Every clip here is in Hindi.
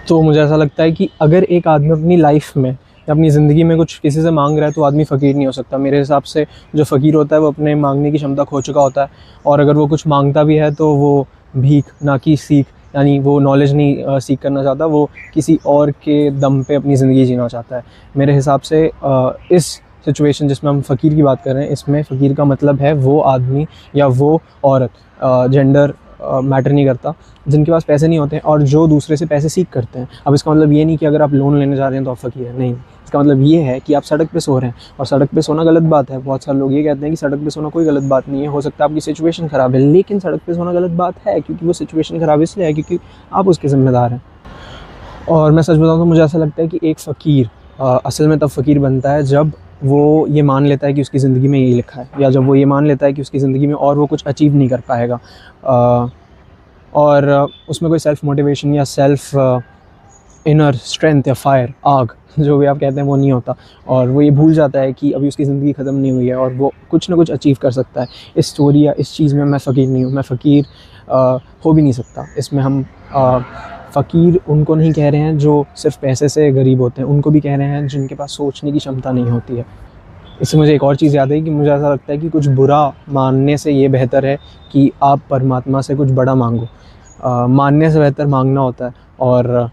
तो मुझे ऐसा लगता है कि अगर एक आदमी अपनी लाइफ में या अपनी ज़िंदगी में कुछ किसी से मांग रहा है तो आदमी फ़कीर नहीं हो सकता। मेरे हिसाब से जो फ़कीर होता है वो अपने मांगने की क्षमता खो चुका होता है, और अगर वो कुछ मांगता भी है तो वो भीख ना कि सीख, यानी वो नॉलेज नहीं सीख करना चाहता, वो किसी और के दम पे अपनी ज़िंदगी जीना चाहता है। मेरे हिसाब से इस सिचुएशन जिसमें हम फ़कीर की बात कर रहे हैं, इसमें फ़कीर का मतलब है वो आदमी या वो औरत, जेंडर मैटर नहीं करता, जिनके पास पैसे नहीं होते हैं और जो दूसरे से पैसे सीख करते हैं। अब इसका मतलब ये नहीं कि अगर आप लोन लेने जा रहे हैं तो आप फ़कीर हैं, नहीं। इसका मतलब ये है कि आप सड़क पे सो रहे हैं, और सड़क पे सोना गलत बात है। बहुत सारे लोग ये कहते हैं कि सड़क पे सोना कोई गलत बात नहीं है, हो सकता है आपकी सिचुएशन ख़राब है, लेकिन सड़क पे सोना गलत बात है क्योंकि वो सिचुएशन ख़राब इसलिए है क्योंकि आप उसके ज़िम्मेदार हैं। और मैं सच बताऊँ तो मुझे ऐसा लगता है कि एक फ़कीर असल में तब फ़कीर बनता है जब वो ये मान लेता है कि उसकी ज़िंदगी में यही लिखा है, या जब वो ये मान लेता है कि उसकी ज़िंदगी में और वो कुछ अचीव नहीं कर पाएगा, और उसमें कोई सेल्फ़ मोटिवेशन या सेल्फ़ इनर स्ट्रेंथ या फायर, आग, जो भी आप कहते हैं, वो नहीं होता। और वो ये भूल जाता है कि अभी उसकी ज़िंदगी ख़त्म नहीं हुई है और वो कुछ ना कुछ अचीव कर सकता है। इस स्टोरी या इस चीज़ में मैं फ़कीर नहीं हूँ, मैं फ़कीर हो भी नहीं सकता। इसमें हम फ़कीर उनको नहीं कह रहे हैं जो सिर्फ़ पैसे से गरीब होते हैं, उनको भी कह रहे हैं जिनके पास सोचने की क्षमता नहीं होती है। इससे मुझे एक और चीज़ याद आई कि मुझे ऐसा लगता है कि कुछ बुरा मानने से ये बेहतर है कि आप परमात्मा से कुछ बड़ा मांगो। मानने से बेहतर मांगना होता है, और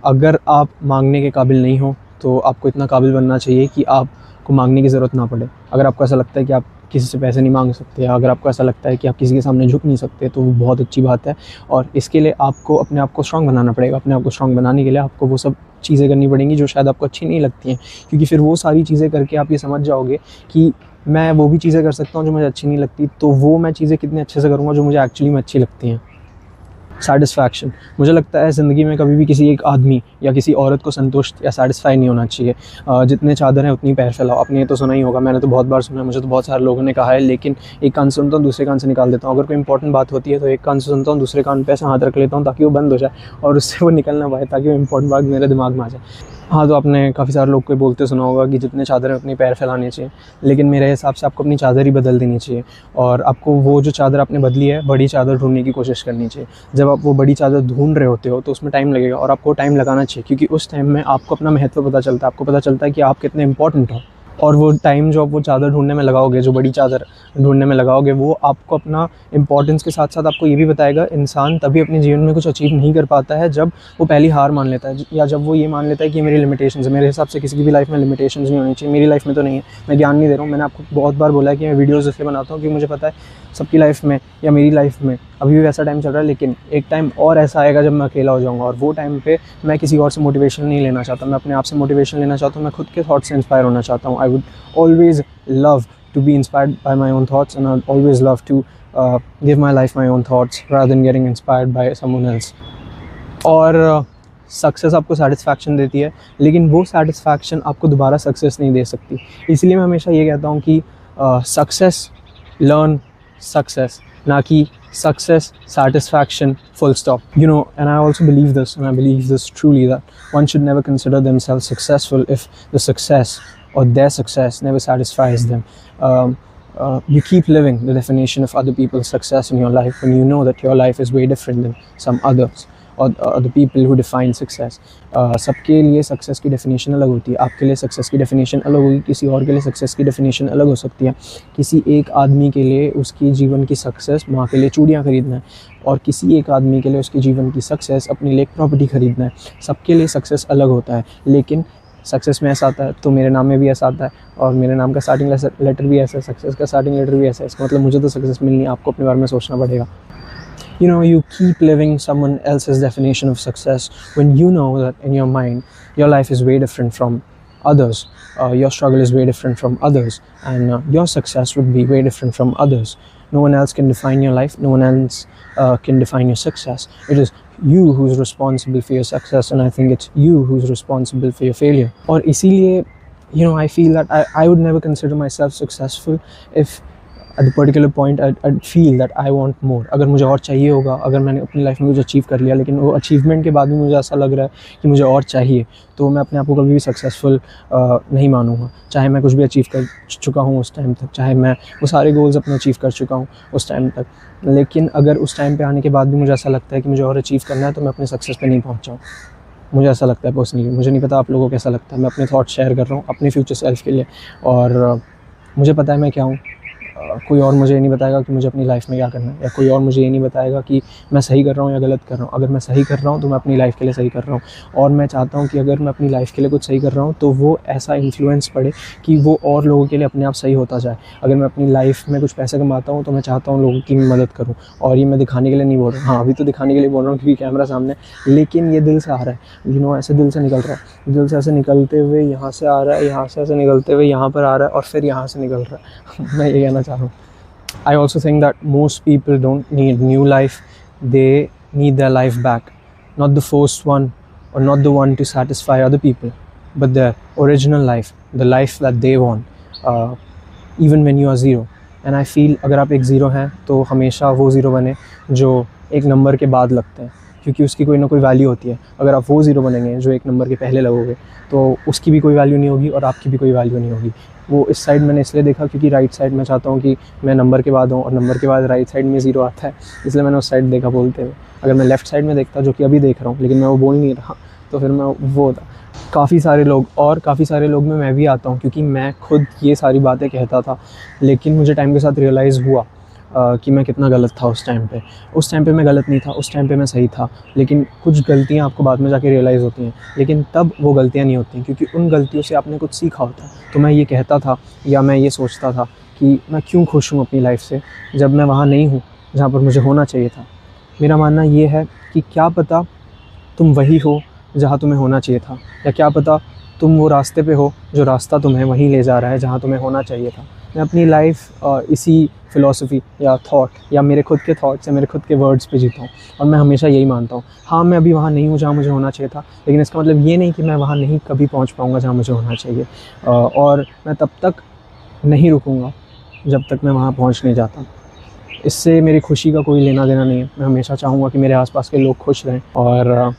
अगर आप मांगने के काबिल नहीं हो तो आपको इतना काबिल बनना चाहिए कि आपको मांगने की ज़रूरत ना पड़े। अगर आपको ऐसा लगता है कि आप किसी से पैसे नहीं मांग सकते, या अगर आपको ऐसा लगता है कि आप किसी के सामने झुक नहीं सकते, तो वो बहुत अच्छी बात है। और इसके लिए आपको अपने आप को स्ट्रॉन्ग बनाना पड़ेगा। अपने आप को स्ट्रॉन्ग बनाने के लिए आपको वो सब चीज़ें करनी पड़ेंगी जो शायद आपको अच्छी नहीं लगती हैं, क्योंकि फिर वो सारी चीज़ें करके आप ये समझ जाओगे कि मैं वो भी चीज़ें कर सकता हूँ जो मुझे अच्छी नहीं लगती, तो वो मैं चीज़ें कितने अच्छे से करूँगा जो मुझे एक्चुअली में अच्छी लगती हैं। सैटिस्फैक्शन, मुझे लगता है ज़िंदगी में कभी भी किसी एक आदमी या किसी औरत को संतुष्ट या सैटिस्फाई नहीं होना चाहिए। जितने चादर हैं उतनी पैर फैलाओ। आपने ये तो सुना ही होगा, मैंने तो बहुत बार सुना है, मुझे तो बहुत सारे लोगों ने कहा है, लेकिन एक कान से सुनता हूँ, दूसरे कान से निकाल देता हूँ। अगर कोई इंपॉर्टेंट बात होती है तो एक कान से सुनता हूँ, दूसरे कान पे ऐसा हाथ रख लेता हूँ ताकि वो बंद हो जाए और उससे वो निकल ना पाए, ताकि वो इंपॉर्टेंट बात मेरे दिमाग में आ जाए। हाँ, तो आपने काफ़ी सारे लोग को बोलते सुना होगा कि जितने चादर हैं उतनी पैर फैलाने चाहिए, लेकिन मेरे हिसाब से आपको अपनी चादर ही बदल देनी चाहिए, और आपको वो जो चादर आपने बदली है, बड़ी चादर ढूंढने की कोशिश करनी चाहिए। जब आप वो बड़ी चादर ढूंढ रहे होते हो तो उसमें टाइम लगेगा, और आपको टाइम लगाना चाहिए, क्योंकि उस टाइम में आपको अपना महत्व पता चलता है, आपको पता चलता है कि आप कितने इंपॉर्टेंट हो। और वो टाइम जो आप वो चादर ढूंढने में लगाओगे, जो बड़ी चादर ढूंढने में लगाओगे, वो आपको अपना इंपॉर्टेंस के साथ साथ आपको ये भी बताएगा, इंसान तभी अपने जीवन में कुछ अचीव नहीं कर पाता है जब वो पहली हार मान लेता है, या जब वो ये मान लेता है कि मेरी लिमिटेशंस है। मेरे हिसाब से किसी की भी लाइफ में लिमिटेशंस नहीं होनी चाहिए। मेरी लाइफ में तो नहीं है, मैं ज्ञान नहीं दे रहा हूँ। मैंने आपको बहुत बार बोला है कि मैं वीडियोज़ इसलिए बनाता हूँ कि मुझे पता है सबकी लाइफ में या मेरी लाइफ में अभी भी वैसा टाइम चल रहा है, लेकिन एक टाइम और ऐसा आएगा जब मैं अकेला हो जाऊँगा, और वो टाइम पे मैं किसी और से मोटिवेशन नहीं लेना चाहता, मैं अपने आप से मोटिवेशन लेना चाहता हूँ, मैं खुद के थॉट से इंस्पायर होना चाहता हूँ। I would always love to be inspired by my own thoughts, and I'd always love to give my life my own thoughts rather than getting inspired by someone else. और सक्सेस आपको सेटिस्फैक्शन देती है, लेकिन वो सेटिस्फैक्शन आपको दोबारा सक्सेस नहीं दे सकती। इसलिए मैं हमेशा ये कहता हूँ कि सक्सेस लर्न सक्सेस, ना कि success, satisfaction, full stop. You know, and I also believe this, and I believe this truly, that one should never consider themselves successful if the success or their success never satisfies them. You keep living the definition of other people's success in your life when you know that your life is way different than some others, or the people who define success. सबके लिए सक्सेस की डेफिनेशन अलग होती है। आपके लिए सक्सेस की डेफिनेशन अलग होगी, किसी और के लिए सक्सेस की डेफिनेशन अलग हो सकती है। किसी एक आदमी के लिए उसकी जीवन की सक्सेस माँ के लिए चूड़ियाँ खरीदना है, और किसी एक आदमी के लिए उसकी जीवन की सक्सेस अपने लिए एक प्रॉपर्टी खरीदना है। सबके लिए सक्सेस अलग होता है, लेकिन सक्सेस में ऐसा आता है तो मेरे नाम में भी ऐसा आता है, और मेरे नाम का स्टार्टिंग लेटर भी ऐसा है, सक्सेस का स्टार्टिंग लेटर भी ऐसा है। इसका मतलब मुझे तो सक्सेस मिलनी है, आपको अपने बारे में सोचना पड़ेगा। You know, you keep living someone else's definition of success when you know that in your mind your life is way different from others, your struggle is way different from others, and your success would be way different from others. No one else can define your life, no one else can define your success. It is you who's responsible for your success, and I think it's you who's responsible for your failure. और इसीलिए, you know, I feel that I would never consider myself successful if at the particular point I'd feel that I want more. अगर मुझे और चाहिए होगा, अगर मैंने अपनी लाइफ में कुछ अचीव कर लिया, लेकिन वो अचीवमेंट के बाद भी मुझे ऐसा लग रहा है कि मुझे और चाहिए, तो मैं अपने आप को कभी भी सक्सेसफुल नहीं मानूंगा। चाहे मैं कुछ भी अचीव कर चुका हूँ उस टाइम तक, चाहे मैं वो सारे गोल्स अपने अचीव कर चुका हूँ उस टाइम तक, लेकिन अगर उस टाइम पे आने के बाद भी मुझे ऐसा लगता है कि मुझे और अचीव करना है, तो मैं अपने सक्सेस पे नहीं पहुँचा हूँ। मुझे ऐसा लगता है पर्सनली। मुझे नहीं पता आप लोगों को कैसा लगता है। मैं अपने थॉट्स शेयर कर रहा हूँ अपने फ्यूचर सेल्फ के लिए, और मुझे पता है मैं क्या हूँ। कोई और मुझे ये नहीं बताएगा कि मुझे अपनी लाइफ में क्या करना है, या कोई और मुझे ये नहीं बताएगा कि मैं सही कर रहा हूँ या गलत कर रहा हूँ। अगर मैं सही कर रहा हूँ तो मैं अपनी लाइफ के लिए सही कर रहा हूँ, और मैं चाहता हूँ कि अगर मैं अपनी लाइफ के लिए कुछ सही कर रहा हूँ तो वो ऐसा इन्फ्लुएंस पड़े कि वो और लोगों के लिए अपने आप सही होता जाए। अगर मैं अपनी लाइफ में कुछ पैसे कमाता हूँ तो मैं चाहता हूँ लोगों की मदद करूँ, और ये मैं दिखाने के लिए नहीं बोल रहा हूँ। हाँ, अभी तो दिखाने के लिए बोल रहा हूँ क्योंकि कैमरा सामने है, लेकिन ये दिल से आ रहा है, ऐसे दिल से निकल रहा है, दिल से ऐसे निकलते हुए यहाँ से आ रहा है, यहाँ से ऐसे निकलते हुए यहाँ पर आ रहा है, और फिर यहाँ से निकल रहा है। मैं ये कहना चाह रहा हूँ। I also think that most people don't need new life, they need their life back. Not the forced one, or not the one to satisfy other people, but their original life, the life that they want, even when you are zero. And I feel अगर आप एक ज़ीरो हैं तो हमेशा वो ज़ीरो बने जो एक नंबर के बाद लगते हैं, क्योंकि उसकी कोई ना कोई वैल्यू होती है। अगर आप वो ज़ीरो बनेंगे जो एक नंबर के पहले लगोगे तो उसकी भी कोई वैल्यू नहीं होगी और आपकी भी कोई वैल्यू नहीं होगी। वो इस साइड मैंने इसलिए देखा क्योंकि राइट साइड मैं चाहता हूँ कि मैं नंबर के बाद हूँ, और नंबर के बाद राइट साइड में ज़ीरो आता है, इसलिए मैंने उस साइड देखा बोलते हुए। अगर मैं लेफ़्ट साइड में देखता, जो कि अभी देख रहा हूँ लेकिन मैं वो बोल नहीं रहा, तो फिर मैं वो था। काफ़ी सारे लोग में मैं भी आता हूँ, क्योंकि मैं खुद ये सारी बातें कहता था, लेकिन मुझे टाइम के साथ रियलाइज़ हुआ कि मैं कितना गलत था उस टाइम पे। उस टाइम पे मैं गलत नहीं था, उस टाइम पे मैं सही था, लेकिन कुछ गलतियाँ आपको बाद में जाके रियलाइज़ होती हैं, लेकिन तब वो गलतियाँ नहीं होती, क्योंकि उन गलतियों से आपने कुछ सीखा होता है। तो मैं ये कहता था, या मैं ये सोचता था कि मैं क्यों खुश हूँ अपनी लाइफ से जब मैं वहाँ नहीं हूँ जहाँ पर मुझे होना चाहिए था। मेरा मानना ये है कि क्या पता तुम वही हो जहाँ तुम्हें होना चाहिए था, या क्या पता तुम वो रास्ते पे हो जो रास्ता तुम्हें वहीं ले जा रहा है जहाँ तुम्हें होना चाहिए था। मैं अपनी लाइफ इसी फ़िलॉसफी या थॉट, या मेरे खुद के थॉट्स या मेरे खुद के वर्ड्स पे जीता हूँ, और मैं हमेशा यही मानता हूँ। हाँ, मैं अभी वहाँ नहीं हूँ जहाँ मुझे होना चाहिए था, लेकिन इसका मतलब ये नहीं कि मैं वहाँ नहीं कभी पहुँच पाऊँगा जहाँ मुझे होना चाहिए, और मैं तब तक नहीं रुकूँगा जब तक मैं वहाँ पहुँच नहीं जाता। इससे मेरी खुशी का कोई लेना देना नहीं है। मैं हमेशा चाहूँगा कि मेरे आसपास के लोग खुश रहें, और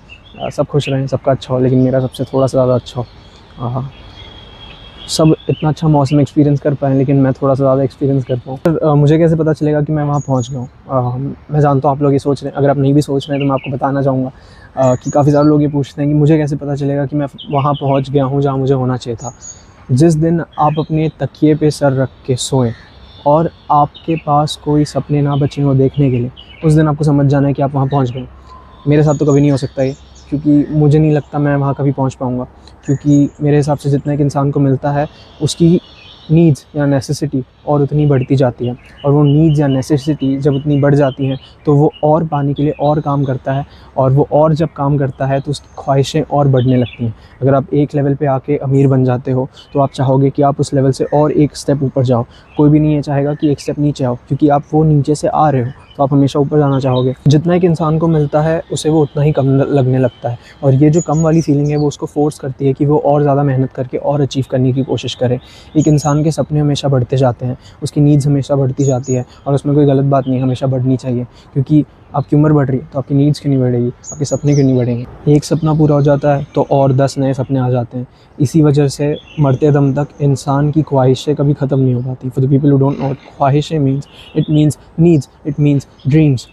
सब खुश रहें, सबका अच्छा हो, लेकिन मेरा सबसे थोड़ा सा ज़्यादा अच्छा हो। सब इतना अच्छा मौसम एक्सपीरियंस कर पाएँ, लेकिन मैं थोड़ा सा ज़्यादा एक्सपीरियंस कर पाऊँ। मुझे कैसे पता चलेगा कि मैं वहाँ पहुँच गया हूँ? मैं जानता हूँ आप लोग ये सोच रहे हैं। अगर आप नहीं भी सोच रहे हैं तो मैं आपको बताना चाहूँगा कि काफ़ी सारे लोग ये पूछते हैं कि मुझे कैसे पता चलेगा कि मैं वहाँ पहुँच गया हूँ जहाँ मुझे होना चाहिए था। जिस दिन आप अपने तकिए पे सर रख के सोएं और आपके पास कोई सपने ना बचे हों देखने के लिए, उस दिन आपको समझ जाना है कि आप वहाँ पहुँच गए। मेरे साथ तो कभी नहीं हो सकता ये, क्योंकि मुझे नहीं लगता मैं वहाँ कभी पहुँच पाऊँगा, क्योंकि मेरे हिसाब से जितना एक इंसान को मिलता है उसकी नीड्स या नेसेसिटी और उतनी बढ़ती जाती है, और वो नीड्स या नेसेसिटी जब उतनी बढ़ जाती हैं तो वो और पाने के लिए और काम करता है, और वो और जब काम करता है तो उसकी ख्वाहिशें और बढ़ने लगती हैं। अगर आप एक लेवल पे आके अमीर बन जाते हो तो आप चाहोगे कि आप उस लेवल से और एक स्टेप ऊपर जाओ। कोई भी नहीं ये चाहेगा कि एक स्टेप नीचे आओ, क्योंकि आप वो नीचे से आ रहे हो तो आप हमेशा ऊपर जाना चाहोगे। जितना एक इंसान को मिलता है उसे वो उतना ही कम लगने लगता है, और ये जो कम वाली फीलिंग है वो उसको फोर्स करती है कि वो और ज़्यादा मेहनत करके और अचीव करने की कोशिश करे। एक इंसान के सपने हमेशा बढ़ते जाते हैं, उसकी नीड्स हमेशा बढ़ती जाती है, और उसमें कोई गलत बात नहीं, हमेशा बढ़नी चाहिए, क्योंकि आपकी उम्र बढ़ रही है तो आपकी नीड्स क्यों नहीं बढ़ेगी, आपके सपने क्यों नहीं बढ़ेंगे। एक सपना पूरा हो जाता है तो और 10 नए सपने आ जाते हैं। इसी वजह से मरते दम तक इंसान की ख्वाहिशें कभी ख़त्म नहीं हो पाती। For the people who don't know what ख्वाहिशें means, it means needs, it means dreams.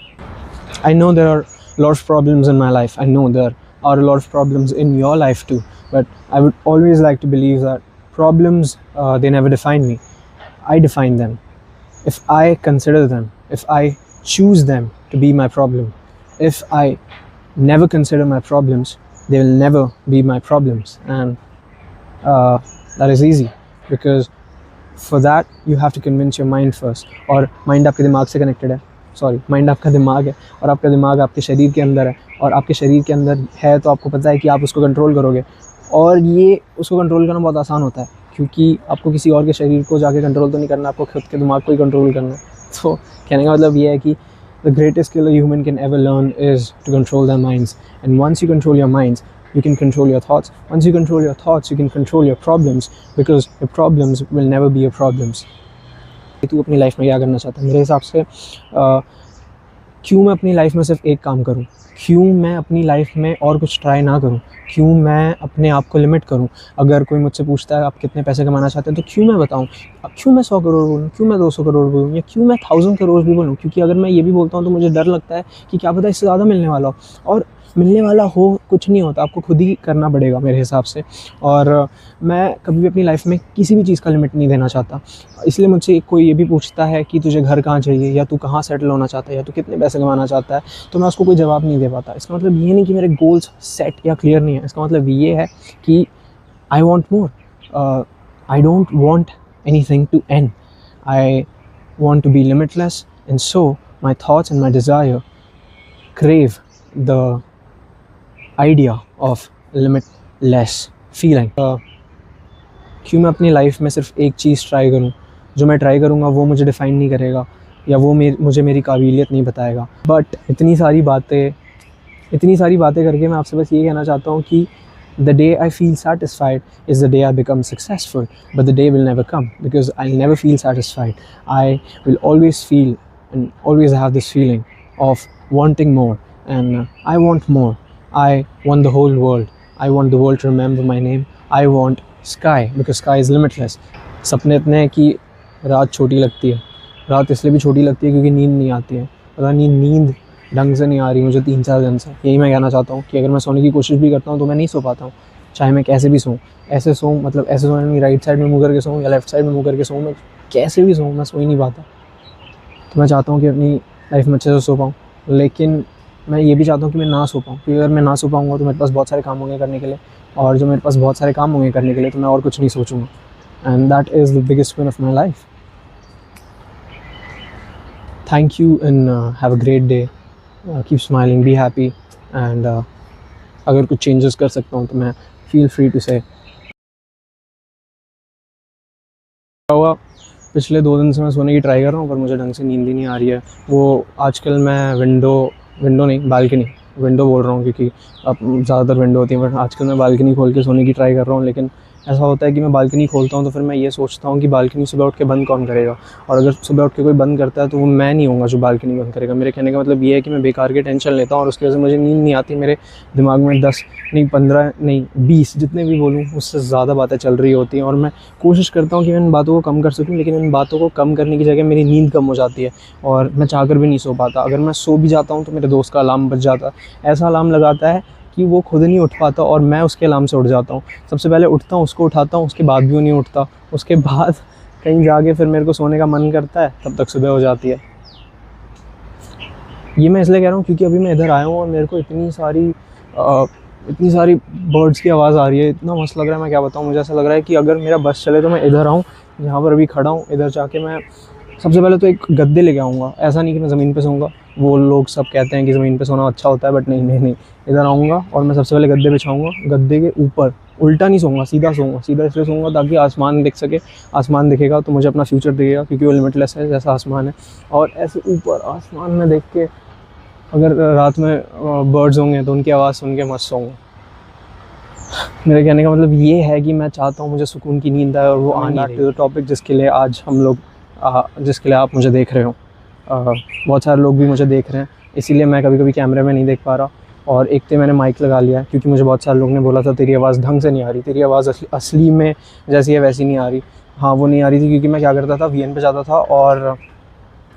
I know there are a lot of problems in my life. I know there are a lot of problems in your life too. But I would always like to believe that problems, they never define me. I define them. If I consider them, if I choose them to be my problem, if I never consider my problems, they will never be my problems. And that is easy, because for that you have to convince your mind first. और mind आपके दिमाग से connected है, माइंड आपका दिमाग है, और आपका दिमाग आपके शरीर के अंदर है, और आपके शरीर के अंदर है तो आपको पता है कि आप उसको कंट्रोल करोगे, और ये उसको कंट्रोल करना बहुत आसान होता है, क्योंकि आपको किसी और के शरीर को जाके कंट्रोल तो नहीं करना, आपको खुद के दिमाग को ही कंट्रोल करना है। तो कहने का मतलब ये है कि the greatest skill a human can ever learn is to control their minds, and once you control your minds you can control your thoughts. Once you control your thoughts, you can control your problems, because your problems will never be your problems. तू अपनी लाइफ में क्या करना चाहता है? मेरे हिसाब से क्यों मैं अपनी लाइफ में सिर्फ एक काम करूं? क्यों मैं अपनी लाइफ में और कुछ ट्राई ना करूं? क्यों मैं अपने आप को लिमिट करूं? अगर कोई मुझसे पूछता है आप कितने पैसे कमाना चाहते हैं, तो क्यों मैं बताऊं? क्यों मैं 100 करोड़ बोलूं? क्यों मैं 200 करोड़ बोलूं? या क्यों मैं 1000 करोड़ भी बोलूं? क्योंकि अगर मैं ये भी बोलता हूं तो मुझे डर लगता है कि क्या पता इससे ज़्यादा मिलने वाला हो। और मिलने वाला हो कुछ नहीं होता, आपको खुद ही करना पड़ेगा मेरे हिसाब से। और मैं कभी भी अपनी लाइफ में किसी भी चीज़ का लिमिट नहीं देना चाहता। इसलिए मुझसे कोई ये भी पूछता है कि तुझे घर कहाँ चाहिए, या तू कहाँ सेटल होना चाहता है, या तू कितने पैसे कमाना चाहता है, तो मैं उसको कोई जवाब नहीं दे पाता। इसका मतलब ये नहीं कि मेरे गोल्स सेट या क्लियर नहीं है, इसका मतलब ये है कि I want more, I don't want anything to end, I want to be limitless, and so my thoughts and my desire crave the idea of limitless feeling। क्यों मैं अपनी लाइफ में सिर्फ एक चीज़ ट्राई करूं, जो मैं ट्राई करूंगा वो मुझे डिफ़ाइन नहीं करेगा, या वो मुझे मेरी काबिलियत नहीं बताएगा। बट इतनी सारी बातें करके मैं आपसे बस ये कहना चाहता हूँ कि the day I feel satisfied is the day I become successful, but the day will never come because I'll never feel satisfied. I will always feel and always have this feeling of wanting more, and I want more. I want the whole world. I want the world to remember my name. I want sky because sky is limitless. सपने इतने हैं कि रात छोटी लगती है। रात इसलिए भी छोटी लगती है क्योंकि नींद नहीं आती है। पता नहीं नींद ढंग से नहीं आ रही मुझे 3-4 दिन से। यही मैं कहना चाहता हूँ कि अगर मैं सोने की कोशिश भी करता हूँ तो मैं नहीं सो पाता हूँ, चाहे मैं कैसे भी सोऊँ। ऐसे सोऊँ, मतलब ऐसे सोने नहीं, राइट साइड में मुँह करके सोऊँ या लेफ़्ट साइड में मुँह करके सोऊँ, मैं कैसे भी सोऊँ, मैं सो ही नहीं पाता। तो मैं चाहता हूँ कि अपनी लाइफ में अच्छे से सो पाऊँ, लेकिन मैं ये भी चाहता हूँ कि मैं ना सो पाऊँ, क्योंकि अगर मैं ना सो पाऊँगा तो मेरे पास बहुत सारे काम होंगे करने के लिए, और जो मेरे पास बहुत सारे काम होंगे करने के लिए तो मैं और कुछ नहीं सोचूँगा, and that is the biggest win of my life. Thank you and have a great day. Keep smiling, be happy, and अगर कुछ चेंजेस कर सकता हूँ तो मैं फील फ्री टू से। हुआ पिछले 2 दिन से मैं सोने की ट्राई कर रहा हूँ पर मुझे ढंग से नींद ही नहीं आ रही है। वो आजकल मैं विंडो नहीं विंडो बोल रहा हूँ क्योंकि अब ज़्यादातर विंडो होती है, बट आजकल मैं बालकनी खोल के सोने की ट्राई कर रहा हूँ। लेकिन ऐसा होता है कि मैं बालकनी खोलता हूँ तो फिर मैं ये सोचता हूँ कि बालकनी सुबह उठ के बंद कौन करेगा, और अगर सुबह उठ के कोई बंद करता है तो वो मैं नहीं होऊंगा जो बालकनी बंद करेगा। मेरे कहने का मतलब ये है कि मैं बेकार के टेंशन लेता हूँ और उसकी वजह से मुझे नींद नहीं आती। मेरे दिमाग में 10 नहीं 15 नहीं 20 जितने भी बोलूँ उससे ज़्यादा बातें चल रही होती हैं, और मैं कोशिश करता हूँ कि मैं इन बातों को कम कर सकूँ, लेकिन इन बातों को कम करने की जगह मेरी नींद कम हो जाती है और मैं चाह कर भी नहीं सो पाता। अगर मैं सो भी जाता हूँ तो मेरे दोस्त का अलार्म बज जाता है, ऐसा अलार्म लगाता है कि वो खुद नहीं उठ पाता और मैं उसके अलार्म से उठ जाता हूँ। सबसे पहले उठता हूँ, उसको उठाता हूँ, उसके बाद भी वो नहीं उठता, उसके बाद कहीं जाके फिर मेरे को सोने का मन करता है, तब तक सुबह हो जाती है। ये मैं इसलिए कह रहा हूँ क्योंकि अभी मैं इधर आया हूँ और मेरे को इतनी सारी बर्ड्स की आवाज़ आ रही है, इतना मस्त लग रहा है, मैं क्या बताऊँ। मुझे ऐसा लग रहा है कि अगर मेरा बस चले तो मैं इधर आऊँ, जहाँ पर अभी खड़ा हूँ, इधर जाके मैं सबसे पहले तो एक गद्दे लेके आऊँगा। ऐसा नहीं कि मैं ज़मीन पे सोऊंगा, वो लोग सब कहते हैं कि ज़मीन पे सोना अच्छा होता है, बट नहीं, इधर आऊँगा और मैं सबसे पहले गद्दे बिछाऊँगा। गद्दे के ऊपर उल्टा नहीं सोऊंगा, सीधा सोऊंगा। सीधा इसलिए सोऊंगा ताकि आसमान दिख सके, आसमान दिखेगा तो मुझे अपना फ्यूचर दिखेगा, क्योंकि वो लिमिटलेस है जैसा आसमान है। और ऐसे ऊपर आसमान में देख के अगर रात में बर्ड्स होंगे तो उनकी आवाज़ सुन के मस्त सोऊंगा। मेरे कहने का मतलब ये है कि मैं चाहता हूँ मुझे सुकून की नींद आए, और वो आने बैक टू द टॉपिक जिसके लिए आज हम लोग जिसके लिए आप मुझे देख रहे हो। बहुत सारे लोग भी मुझे देख रहे हैं, इसीलिए मैं कभी कभी कैमरे में नहीं देख पा रहा। और एक तो मैंने माइक लगा लिया है क्योंकि मुझे बहुत सारे लोग ने बोला था तेरी आवाज़ ढंग से नहीं आ रही, तेरी आवाज़ असली में जैसी है वैसी नहीं आ रही। हाँ, वो नहीं आ रही थी क्योंकि मैं क्या करता था, VN पे जाता था, और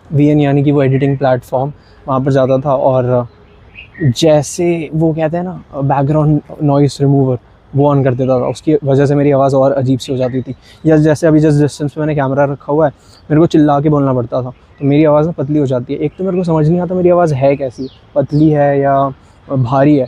VN यानी कि वो एडिटिंग प्लेटफॉर्म, वहाँ पर जाता था और जैसे वो कहते हैं ना बैकग्राउंड नॉइस रिमूवर, वो ऑन कर देता था। उसकी वजह से मेरी आवाज़ और अजीब सी हो जाती थी। या जैसे अभी जिस डिस्टेंस पे मैंने कैमरा रखा हुआ है, मेरे को चिल्ला के बोलना पड़ता था, तो मेरी आवाज़ ना पतली हो जाती है। एक तो मेरे को समझ नहीं आता मेरी आवाज़ है कैसी, पतली है या भारी है।